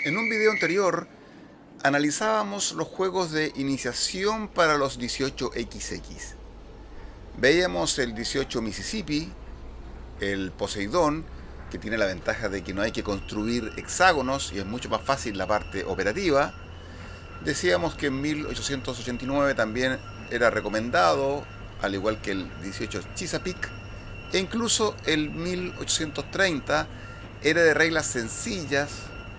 En un video anterior analizábamos los juegos de iniciación para los 18XX. Veíamos el 18 Mississippi, el Poseidón, que tiene la ventaja de que no hay que construir hexágonos y es mucho más fácil la parte operativa. Decíamos que en 1889 también era recomendado, al igual que el 18 Chesapeake, e incluso el 1830 era de reglas sencillas,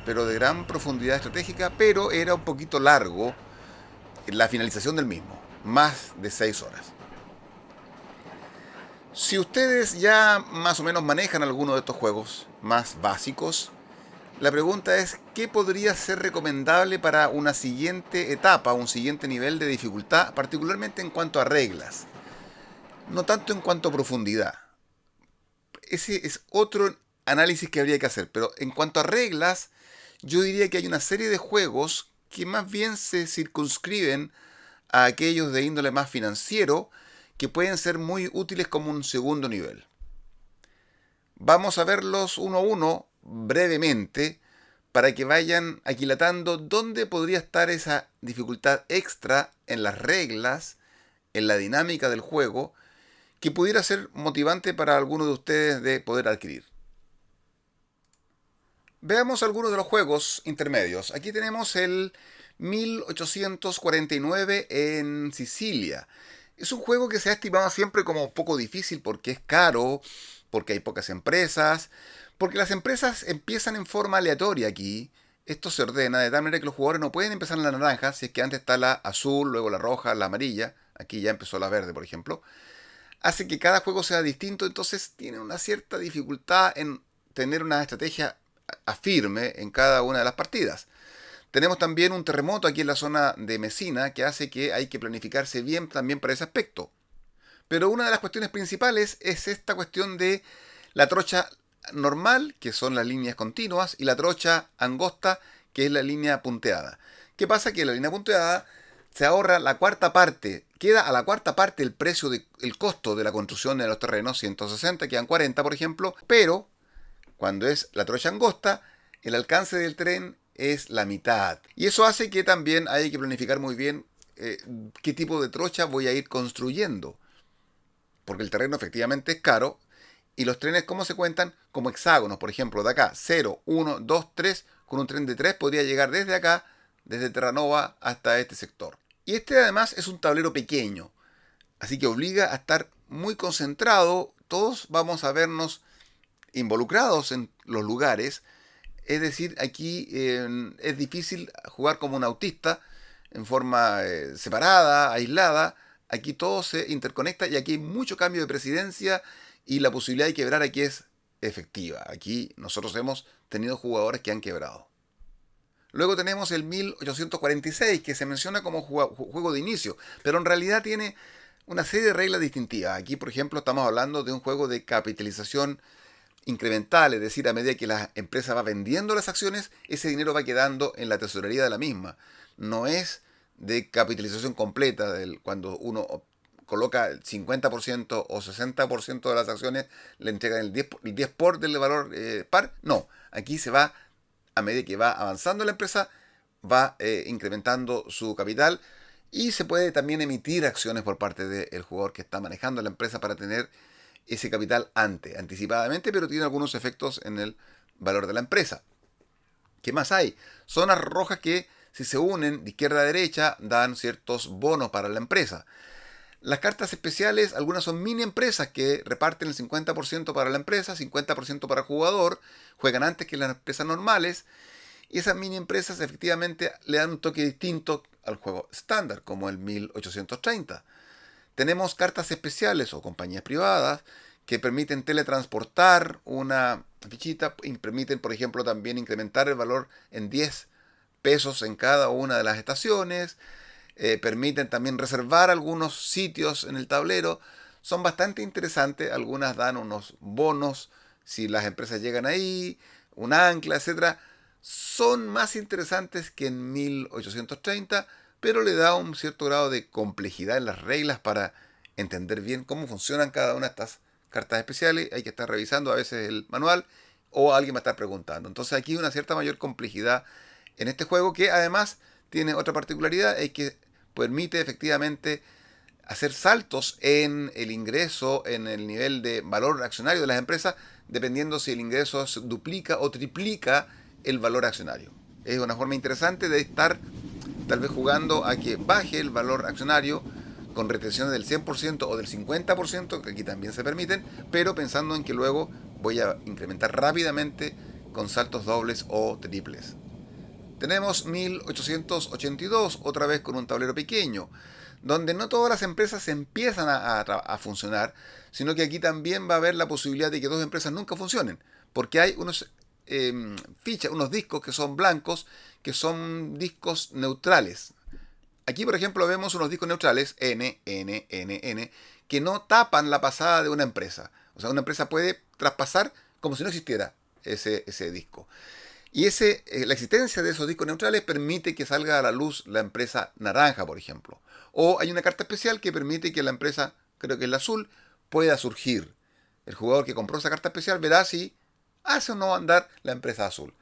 pero de gran profundidad estratégica, pero era un poquito largo la finalización del mismo, más de 6 horas. Si ustedes ya más o menos manejan alguno de estos juegos más básicos, la pregunta es, ¿qué podría ser recomendable para una siguiente etapa, un siguiente nivel de dificultad, particularmente en cuanto a reglas? No tanto en cuanto a profundidad. Ese es otro análisis que habría que hacer, pero en cuanto a reglas, yo diría que hay una serie de juegos que más bien se circunscriben a aquellos de índole más financiero que pueden ser muy útiles como un segundo nivel. Vamos a verlos uno a uno brevemente para que vayan aquilatando dónde podría estar esa dificultad extra en las reglas, en la dinámica del juego, que pudiera ser motivante para alguno de ustedes de poder adquirir. Veamos algunos de los juegos intermedios. Aquí tenemos el 1849 en Sicilia. Es un juego que se ha estimado siempre como poco difícil porque es caro, porque hay pocas empresas, porque las empresas empiezan en forma aleatoria aquí. Esto se ordena de tal manera que los jugadores no pueden empezar en la naranja, si es que antes está la azul, luego la roja, la amarilla. Aquí ya empezó la verde, por ejemplo. Hace que cada juego sea distinto, entonces tiene una cierta dificultad en tener una estrategia firme en cada una de las partidas. Tenemos también un terremoto aquí en la zona de Mesina que hace que hay que planificarse bien también para ese aspecto. Pero una de las cuestiones principales es esta cuestión de la trocha normal, que son las líneas continuas, y la trocha angosta, que es la línea punteada. ¿Qué pasa? Que la línea punteada se ahorra la cuarta parte, queda a la cuarta parte el precio, el costo de la construcción de los terrenos, 160, quedan 40 por ejemplo, pero cuando es la trocha angosta, el alcance del tren es la mitad. Y eso hace que también hay que planificar muy bien qué tipo de trocha voy a ir construyendo. Porque el terreno efectivamente es caro. Y los trenes, ¿cómo se cuentan? Como hexágonos. Por ejemplo, de acá, 0, 1, 2, 3. Con un tren de 3 podría llegar desde acá, desde Terranova hasta este sector. Y este además es un tablero pequeño. Así que obliga a estar muy concentrado. Todos vamos a vernos involucrados en los lugares. Es decir, aquí es difícil jugar como un autista en forma separada, aislada. Aquí todo se interconecta y aquí hay mucho cambio de presidencia y la posibilidad de quebrar aquí es efectiva. Aquí nosotros hemos tenido jugadores que han quebrado. Luego tenemos el 1846 que se menciona como juego de inicio, pero en realidad tiene una serie de reglas distintivas. Aquí, por ejemplo, estamos hablando de un juego de capitalización incremental, es decir, a medida que la empresa va vendiendo las acciones, ese dinero va quedando en la tesorería de la misma. No es de capitalización completa, cuando uno coloca el 50% o 60% de las acciones, le entregan el 10 por del valor par. No, aquí se va, a medida que va avanzando la empresa, va incrementando su capital y se puede también emitir acciones por parte del jugador que está manejando la empresa para tener ese capital anticipadamente, pero tiene algunos efectos en el valor de la empresa. ¿Qué más hay? Zonas rojas que, si se unen de izquierda a derecha, dan ciertos bonos para la empresa. Las cartas especiales, algunas son mini empresas que reparten el 50% para la empresa, 50% para el jugador, juegan antes que las empresas normales, y esas mini empresas efectivamente le dan un toque distinto al juego estándar, como el 1830. Tenemos cartas especiales o compañías privadas que permiten teletransportar una fichita y permiten, por ejemplo, también incrementar el valor en 10 pesos en cada una de las estaciones. Permiten también reservar algunos sitios en el tablero. Son bastante interesantes. Algunas dan unos bonos si las empresas llegan ahí, un ancla, etcétera. Son más interesantes que en 1830, pero le da un cierto grado de complejidad en las reglas para entender bien cómo funcionan cada una de estas cartas especiales. Hay que estar revisando a veces el manual o alguien va a estar preguntando. Entonces aquí una cierta mayor complejidad en este juego, que además tiene otra particularidad, es que permite efectivamente hacer saltos en el ingreso, en el nivel de valor accionario de las empresas, dependiendo si el ingreso se duplica o triplica el valor accionario. Es una forma interesante de estar tal vez jugando a que baje el valor accionario con retenciones del 100% o del 50%, que aquí también se permiten, pero pensando en que luego voy a incrementar rápidamente con saltos dobles o triples. Tenemos 1882, otra vez con un tablero pequeño, donde no todas las empresas empiezan a funcionar, sino que aquí también va a haber la posibilidad de que dos empresas nunca funcionen, porque hay unos fichas, unos discos que son blancos, que son discos neutrales. Aquí, por ejemplo, vemos unos discos neutrales, N, N, N, N, que no tapan la pasada de una empresa. O sea, una empresa puede traspasar como si no existiera ese disco. Y la existencia de esos discos neutrales permite que salga a la luz la empresa naranja, por ejemplo. O hay una carta especial que permite que la empresa, creo que es la azul, pueda surgir. El jugador que compró esa carta especial verá si hace o no andar la empresa azul.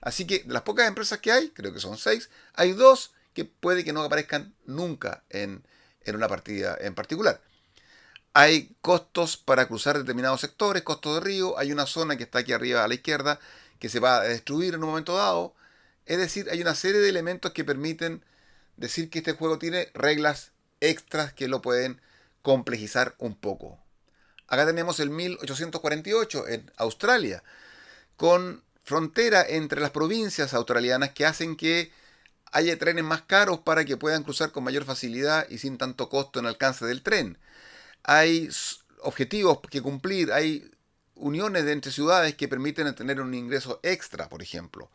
Así que de las pocas empresas que hay, creo que son 6, hay 2 que puede que no aparezcan nunca en una partida en particular. Hay costos para cruzar determinados sectores, costos de río, hay una zona que está aquí arriba a la izquierda que se va a destruir en un momento dado. Es decir, hay una serie de elementos que permiten decir que este juego tiene reglas extras que lo pueden complejizar un poco. Acá tenemos el 1848 en Australia, con frontera entre las provincias australianas que hacen que haya trenes más caros para que puedan cruzar con mayor facilidad y sin tanto costo en alcance del tren. Hay objetivos que cumplir, hay uniones de entre ciudades que permiten tener un ingreso extra, por ejemplo.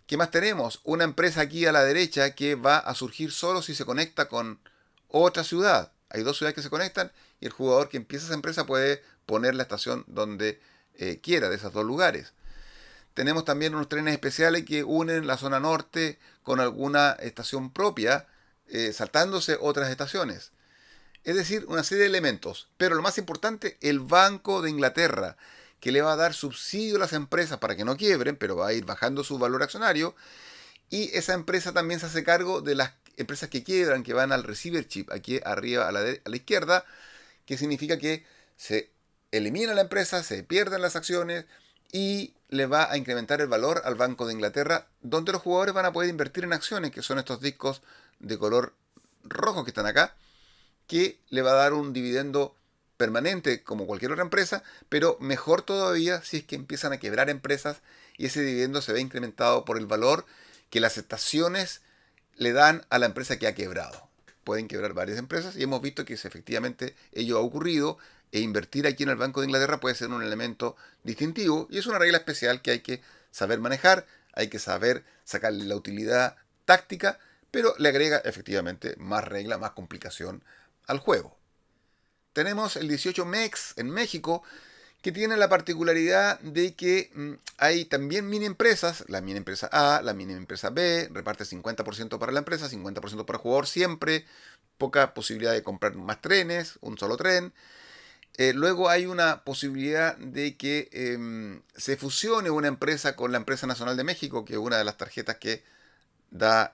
¿Qué más tenemos? Una empresa aquí a la derecha que va a surgir solo si se conecta con otra ciudad. Hay dos ciudades que se conectan y el jugador que empieza esa empresa puede poner la estación donde quiera, de esos dos lugares. Tenemos también unos trenes especiales que unen la zona norte con alguna estación propia, saltándose otras estaciones. Es decir, una serie de elementos. Pero lo más importante, el Banco de Inglaterra, que le va a dar subsidio a las empresas para que no quiebren, pero va a ir bajando su valor accionario. Y esa empresa también se hace cargo de las empresas que quiebran, que van al receivership, aquí arriba a la izquierda, que significa que se elimina la empresa, se pierden las acciones y le va a incrementar el valor al Banco de Inglaterra, donde los jugadores van a poder invertir en acciones, que son estos discos de color rojo que están acá, que le va a dar un dividendo permanente como cualquier otra empresa, pero mejor todavía si es que empiezan a quebrar empresas y ese dividendo se ve incrementado por el valor que las estaciones le dan a la empresa que ha quebrado. Pueden quebrar varias empresas y hemos visto que efectivamente ello ha ocurrido e invertir aquí en el Banco de Inglaterra puede ser un elemento distintivo y es una regla especial que hay que saber manejar, hay que saber sacarle la utilidad táctica, pero le agrega efectivamente más regla, más complicación al juego. Tenemos el 18 MEX en México, que tiene la particularidad de que hay también mini empresas, la mini empresa A, la mini empresa B, reparte 50% para la empresa, 50% para el jugador siempre, poca posibilidad de comprar más trenes, un solo tren. Luego hay una posibilidad de que se fusione una empresa con la empresa nacional de México, que es una de las tarjetas que da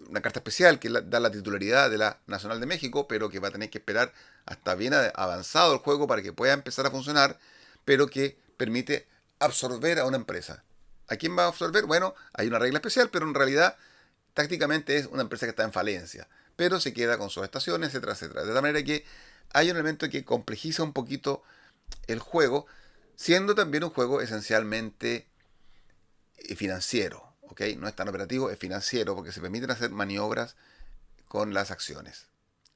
una carta especial que da la titularidad de la Nacional de México, pero que va a tener que esperar hasta bien avanzado el juego para que pueda empezar a funcionar, pero que permite absorber a una empresa. ¿A quién va a absorber? Bueno, hay una regla especial, pero en realidad tácticamente es una empresa que está en falencia, pero se queda con sus estaciones, etcétera, etcétera. De tal manera que hay un elemento que complejiza un poquito el juego, siendo también un juego esencialmente financiero. ¿Ok? No es tan operativo, es financiero porque se permiten hacer maniobras con las acciones.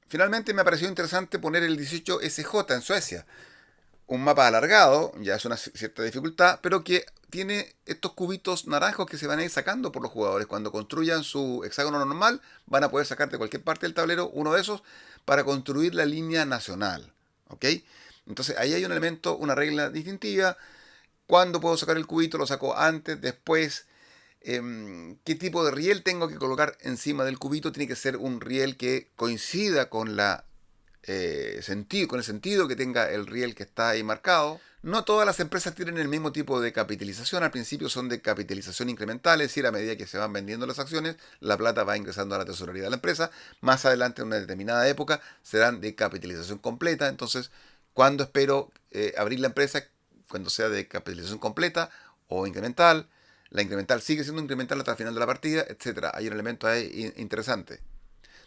Finalmente me pareció interesante poner el 18SJ en Suecia. Un mapa alargado, ya es una cierta dificultad, pero que tiene estos cubitos naranjos que se van a ir sacando por los jugadores. Cuando construyan su hexágono normal, van a poder sacar de cualquier parte del tablero uno de esos para construir la línea nacional. ¿Ok? Entonces ahí hay un elemento, una regla distintiva. ¿Cuándo puedo sacar el cubito? Lo saco antes, después. ¿Qué tipo de riel tengo que colocar encima del cubito? Tiene que ser un riel que coincida con la sentido, con el sentido que tenga el riel que está ahí marcado. No todas las empresas tienen el mismo tipo de capitalización. Al principio son de capitalización incremental, es decir, a medida que se van vendiendo las acciones, la plata va ingresando a la tesorería de la empresa. Más adelante, en una determinada época, serán de capitalización completa. Entonces, ¿cuándo espero abrir la empresa? Cuando sea de capitalización completa o incremental. La incremental sigue siendo incremental hasta el final de la partida, etcétera. Hay un elemento ahí interesante.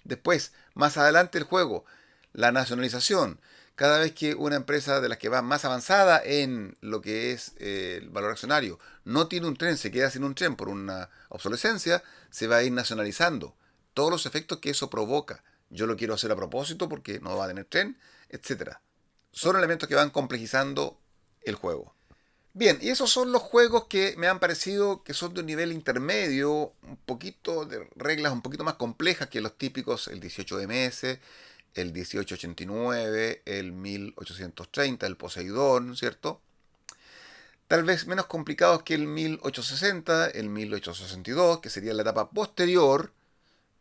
Después, más adelante el juego, la nacionalización. Cada vez que una empresa de las que va más avanzada en lo que es el valor accionario no tiene un tren, se queda sin un tren por una obsolescencia, se va a ir nacionalizando. Todos los efectos que eso provoca. Yo lo quiero hacer a propósito porque no va a tener tren, etcétera. Son elementos que van complejizando el juego. Bien, y esos son los juegos que me han parecido que son de un nivel intermedio, un poquito de reglas un poquito más complejas que los típicos, el 18MS, el 1889, el 1830, el Poseidón, ¿cierto? Tal vez menos complicados que el 1860, el 1862, que sería la etapa posterior,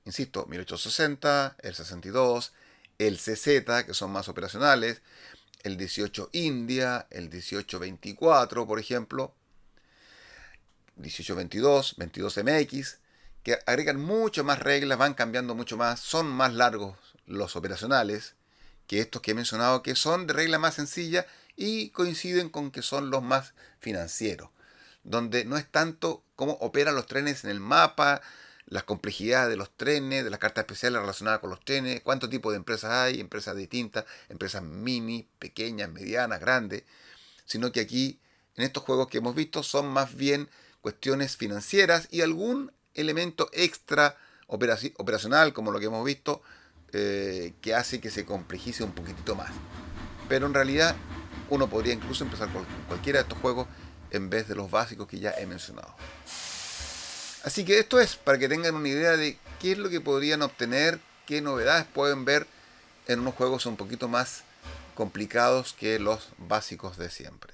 insisto, 1860, el 62, el CZ, que son más operacionales, el 18 India, el 1824, por ejemplo, 1822, 22MX, que agregan mucho más reglas, van cambiando mucho más, son más largos los operacionales que estos que he mencionado, que son de regla más sencilla y coinciden con que son los más financieros, donde no es tanto cómo operan los trenes en el mapa, las complejidades de los trenes, de las cartas especiales relacionadas con los trenes, cuánto tipo de empresas hay, empresas distintas, empresas mini, pequeñas, medianas, grandes, sino que aquí, en estos juegos que hemos visto, son más bien cuestiones financieras y algún elemento extra operacional, como lo que hemos visto, que hace que se complejice un poquitito más. Pero en realidad uno podría incluso empezar con cualquiera de estos juegos en vez de los básicos que ya he mencionado. Así que esto es para que tengan una idea de qué es lo que podrían obtener, qué novedades pueden ver en unos juegos un poquito más complicados que los básicos de siempre.